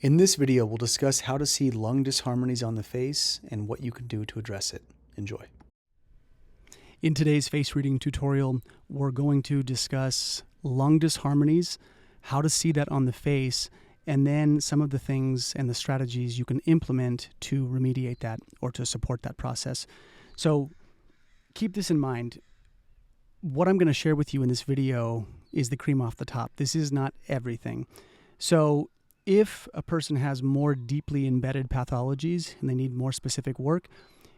In this video, we'll discuss how to see lung disharmonies on the face and what you can do to address it. Enjoy. In today's face reading tutorial, we're going to discuss lung disharmonies, how to see that on the face, and then some of the things and the strategies you can implement to remediate that or to support that process. So keep this in mind. What I'm going to share with you in this video is the cream off the top. This is not everything. So if a person has more deeply embedded pathologies and they need more specific work,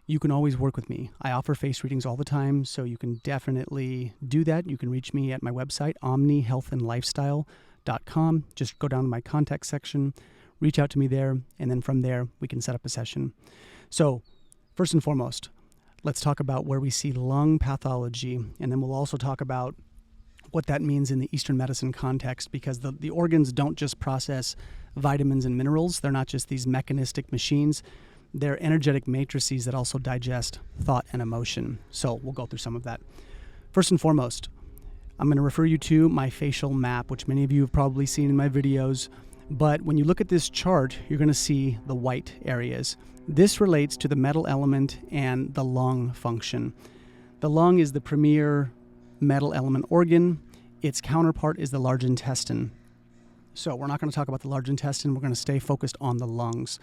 you can always work with me. I offer face readings all the time, so you can definitely do that. You can reach me at my website, omnihealthandlifestyle.com. Just go down to my contact section, reach out to me there, and then from there, we can set up a session. So first and foremost, let's talk about where we see lung pathology, and then we'll also talk about what that means in the Eastern medicine context, because the organs don't just process vitamins and minerals. They're not just these mechanistic machines. They're energetic matrices that also digest thought and emotion. So we'll go through some of that. First and foremost, I'm going to refer you to my facial map, which many of you have probably seen in my videos. But when you look at this chart, you're going to see the white areas. This relates to the metal element and the lung function. The lung is the premier metal element organ. Its counterpart is the large intestine. So we're not going to talk about the large intestine. We're going to stay focused on the lungs.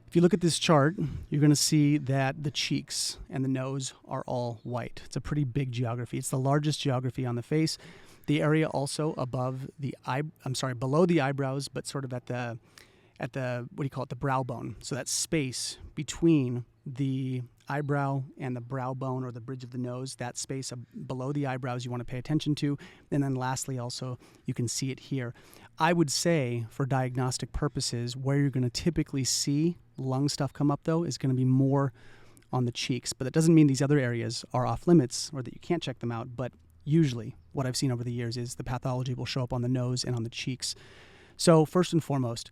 If you look at this chart, you're going to see that the cheeks and the nose are all white. It's a pretty big geography. It's the largest geography on the face. The area also above the below the eyebrows, but sort of at the the brow bone. So that space between the eyebrow and the brow bone, or the bridge of the nose, that space below the eyebrows you want to pay attention to. And then lastly, also, you can see it here. I would say for diagnostic purposes, where you're going to typically see lung stuff come up, though, is going to be more on the cheeks. But that doesn't mean these other areas are off limits or that you can't check them out. But usually what I've seen over the years is the pathology will show up on the nose and on the cheeks. So first and foremost,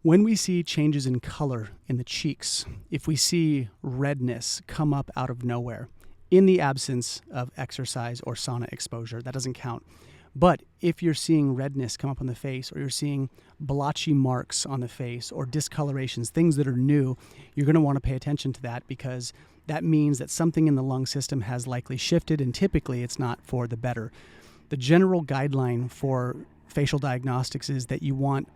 when we see changes in color in the cheeks, if we see redness come up out of nowhere in the absence of exercise or sauna exposure, that doesn't count. But if you're seeing redness come up on the face, or you're seeing blotchy marks on the face, or discolorations, things that are new, you're going to want to pay attention to that, because that means that something in the lung system has likely shifted, and typically it's not for the better. The general guideline for facial diagnostics is that you want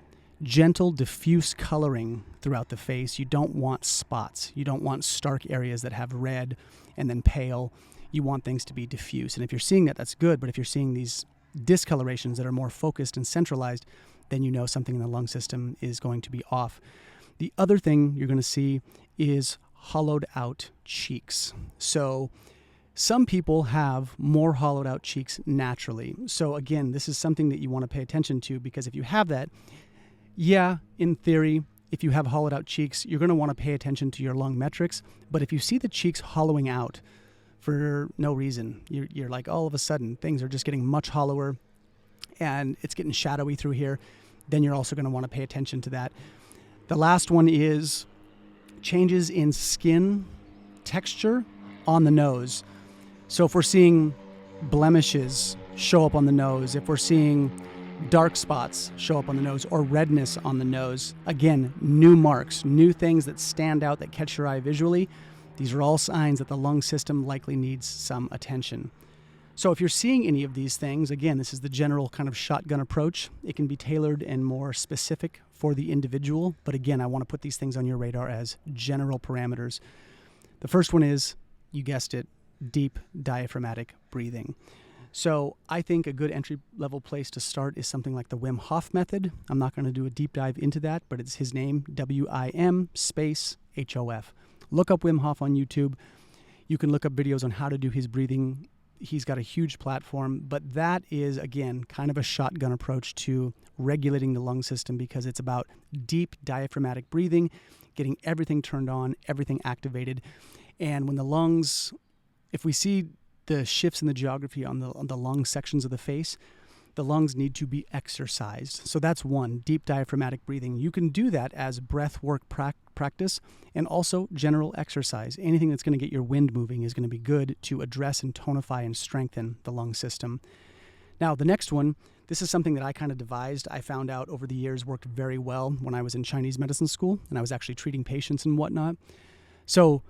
gentle, diffuse coloring throughout the face. You don't want spots. You don't want stark areas that have red and then pale. You want things to be diffuse. And if you're seeing that, that's good. But if you're seeing these discolorations that are more focused and centralized, then you know something in the lung system is going to be off. The other thing you're going to see is hollowed out cheeks. So some people have more hollowed out cheeks naturally. So again, this is something that you want to pay attention to, because if you have that, yeah, in theory, if you have hollowed out cheeks, you're going to want to pay attention to your lung metrics. But if you see the cheeks hollowing out for no reason, you're like, all of a sudden things are just getting much hollower and it's getting shadowy through here, then you're also going to want to pay attention to that. The last one is changes in skin texture on the nose. So if we're seeing blemishes show up on the nose, if we're seeing dark spots show up on the nose, or redness on the nose, again, new marks, new things that stand out that catch your eye visually, these are all signs that the lung system likely needs some attention. So if you're seeing any of these things, again, this is the general kind of shotgun approach. It can be tailored and more specific for the individual, but again, I want to put these things on your radar as general parameters. The first one is, you guessed it, deep diaphragmatic breathing. So I think a good entry-level place to start is something like the Wim Hof method. I'm not going to do a deep dive into that, but it's his name, WIM space HOF. Look up Wim Hof on YouTube. You can look up videos on how to do his breathing. He's got a huge platform, but that is, again, kind of a shotgun approach to regulating the lung system, because it's about deep diaphragmatic breathing, getting everything turned on, everything activated. And when the lungs, if we see the shifts in the geography on the lung sections of the face, the lungs need to be exercised. So that's one, deep diaphragmatic breathing. You can do that as breath work practice and also general exercise. Anything that's going to get your wind moving is going to be good to address and tonify and strengthen the lung system. Now, the next one, This is something that I kind of devised. I found out over the years worked very well when I was in Chinese medicine school and I was actually treating patients and whatnot. So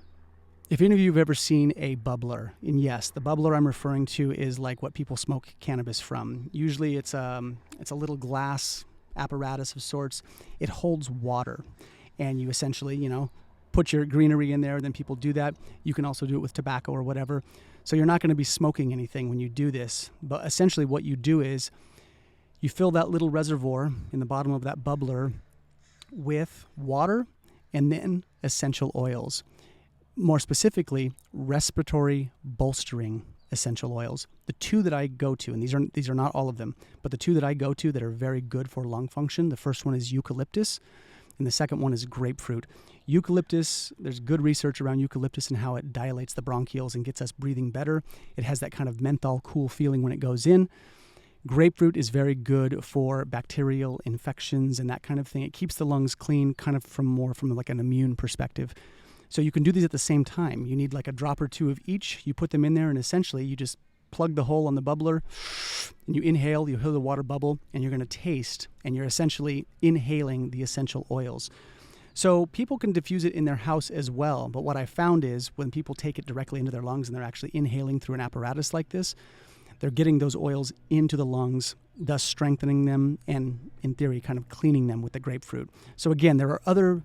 if any of you have ever seen a bubbler, and yes, the bubbler I'm referring to is like what people smoke cannabis from. Usually it's a little glass apparatus of sorts. It holds water, and you essentially, put your greenery in there. Then people do that. You can also do it with tobacco or whatever. So you're not going to be smoking anything when you do this. But essentially what you do is you fill that little reservoir in the bottom of that bubbler with water and then essential oils. More specifically, respiratory bolstering essential oils. The two that I go to, and these are not all of them, but the two that I go to that are very good for lung function, the first one is eucalyptus, and the second one is grapefruit. Eucalyptus, there's good research around eucalyptus and how it dilates the bronchioles and gets us breathing better. It has that kind of menthol cool feeling when it goes in. Grapefruit is very good for bacterial infections and that kind of thing. It keeps the lungs clean, kind of from like an immune perspective. So you can do these at the same time. You need like a drop or two of each. You put them in there and essentially you just plug the hole on the bubbler and you inhale, you hear the water bubble, and you're going to taste, and you're essentially inhaling the essential oils. So people can diffuse it in their house as well. But what I found is when people take it directly into their lungs and they're actually inhaling through an apparatus like this, they're getting those oils into the lungs, thus strengthening them and, in theory, kind of cleaning them with the grapefruit. So again, there are other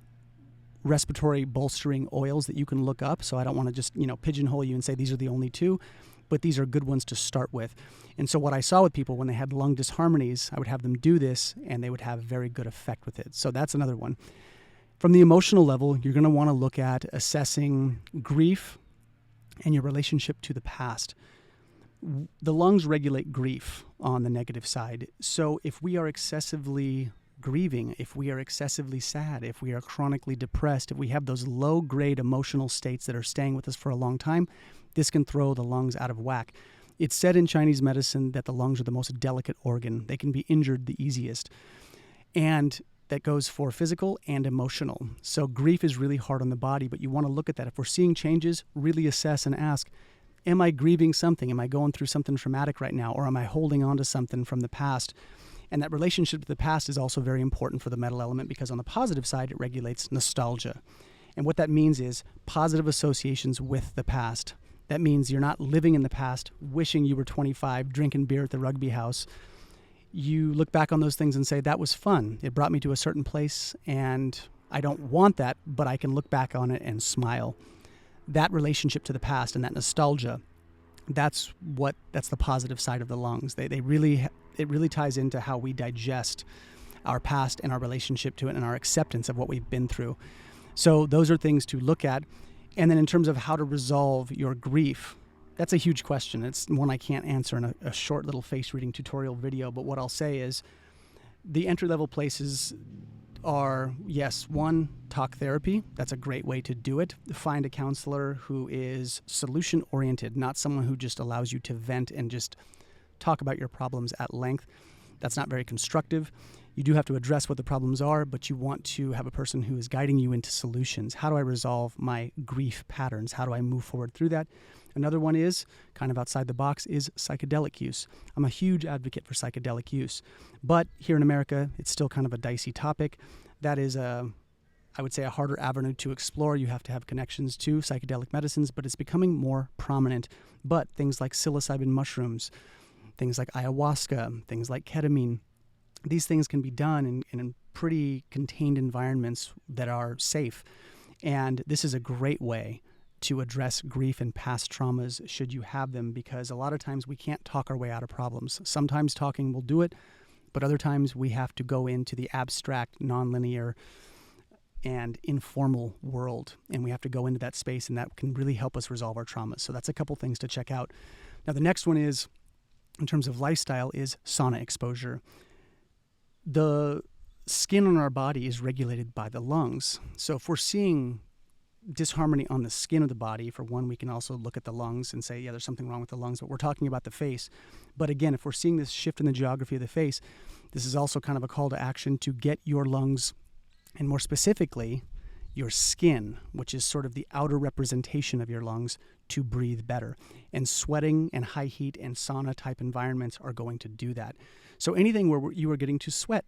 respiratory bolstering oils that you can look up. So I don't want to just, pigeonhole you and say these are the only two, but these are good ones to start with. And so what I saw with people when they had lung disharmonies, I would have them do this and they would have very good effect with it. So that's another one. From the emotional level, you're going to want to look at assessing grief and your relationship to the past. The lungs regulate grief on the negative side. So if we are excessively grieving, if we are excessively sad, if we are chronically depressed, if we have those low-grade emotional states that are staying with us for a long time, this can throw the lungs out of whack. It's said in Chinese medicine that the lungs are the most delicate organ. They can be injured the easiest. And that goes for physical and emotional. So grief is really hard on the body, but you want to look at that. If we're seeing changes, really assess and ask, am I grieving something? Am I going through something traumatic right now? Or am I holding on to something from the past? And that relationship to the past is also very important for the metal element because on the positive side, it regulates nostalgia. And what that means is positive associations with the past. That means you're not living in the past, wishing you were 25, drinking beer at the rugby house. You look back on those things and say, that was fun. It brought me to a certain place, and I don't want that, but I can look back on it and smile. That relationship to the past and that nostalgia, that's the positive side of the lungs. It really ties into how we digest our past and our relationship to it and our acceptance of what we've been through. So those are things to look at. And then in terms of how to resolve your grief, that's a huge question. It's one I can't answer in a short little face reading tutorial video. But what I'll say is the entry-level places are, yes, one, talk therapy. That's a great way to do it. Find a counselor who is solution-oriented, not someone who just allows you to vent and just talk about your problems at length. That's not very constructive. You do have to address what the problems are, but you want to have a person who is guiding you into solutions. How do I resolve my grief patterns? How do I move forward through that? Another one is, kind of outside the box, is psychedelic use. I'm a huge advocate for psychedelic use, but here in America, it's still kind of a dicey topic. That is I would say a harder avenue to explore. You have to have connections to psychedelic medicines, but it's becoming more prominent. But things like psilocybin mushrooms, things like ayahuasca, things like ketamine, these things can be done in pretty contained environments that are safe. And this is a great way to address grief and past traumas should you have them, because a lot of times we can't talk our way out of problems. Sometimes talking will do it, but other times we have to go into the abstract, nonlinear, and informal world, and we have to go into that space, and that can really help us resolve our traumas. So that's a couple things to check out. Now, the next one is, in terms of lifestyle, is sauna exposure. The skin on our body is regulated by the lungs. So if we're seeing disharmony on the skin of the body, for one, we can also look at the lungs and say, yeah, there's something wrong with the lungs, but we're talking about the face. But again, if we're seeing this shift in the geography of the face, this is also kind of a call to action to get your lungs, and more specifically, your skin, which is sort of the outer representation of your lungs, to breathe better. And sweating and high heat and sauna type environments are going to do that. So anything where you are getting to sweat,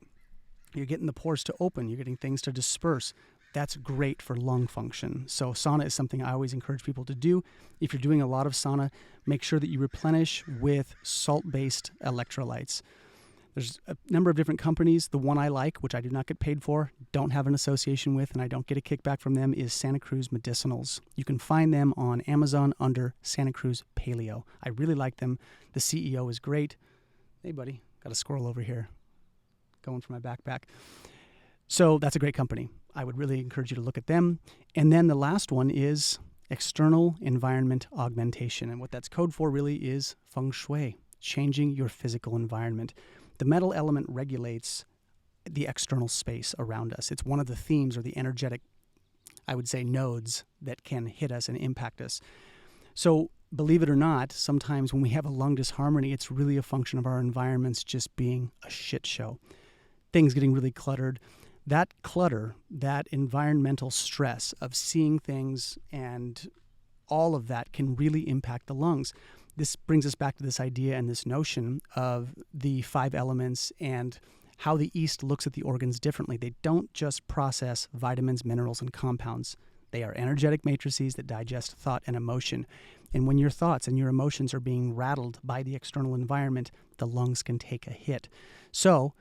you're getting the pores to open, you're getting things to disperse, that's great for lung function. So sauna is something I always encourage people to do. If you're doing a lot of sauna, make sure that you replenish with salt-based electrolytes. There's a number of different companies. The one I like, which I do not get paid for, don't have an association with, and I don't get a kickback from them, is Santa Cruz Medicinals. You can find them on Amazon under Santa Cruz Paleo. I really like them. The CEO is great. Hey, buddy, got a squirrel over here going for my backpack. So that's a great company. I would really encourage you to look at them. And then the last one is external environment augmentation. And what that's code for really is feng shui, changing your physical environment. The metal element regulates the external space around us. It's one of the themes or the energetic, I would say, nodes that can hit us and impact us. So believe it or not, sometimes when we have a lung disharmony, it's really a function of our environments just being a shit show. Things getting really cluttered. That clutter, that environmental stress of seeing things and all of that can really impact the lungs. This brings us back to this idea and this notion of the 5 elements and how the East looks at the organs differently. They don't just process vitamins, minerals, and compounds. They are energetic matrices that digest thought and emotion. And when your thoughts and your emotions are being rattled by the external environment, the lungs can take a hit. So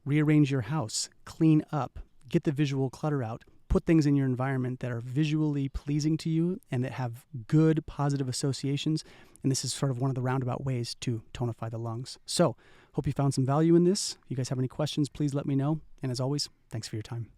rearrange your house, clean up, get the visual clutter out, put things in your environment that are visually pleasing to you and that have good positive associations. And this is sort of one of the roundabout ways to tonify the lungs. So hope you found some value in this. If you guys have any questions, please let me know. And as always, thanks for your time.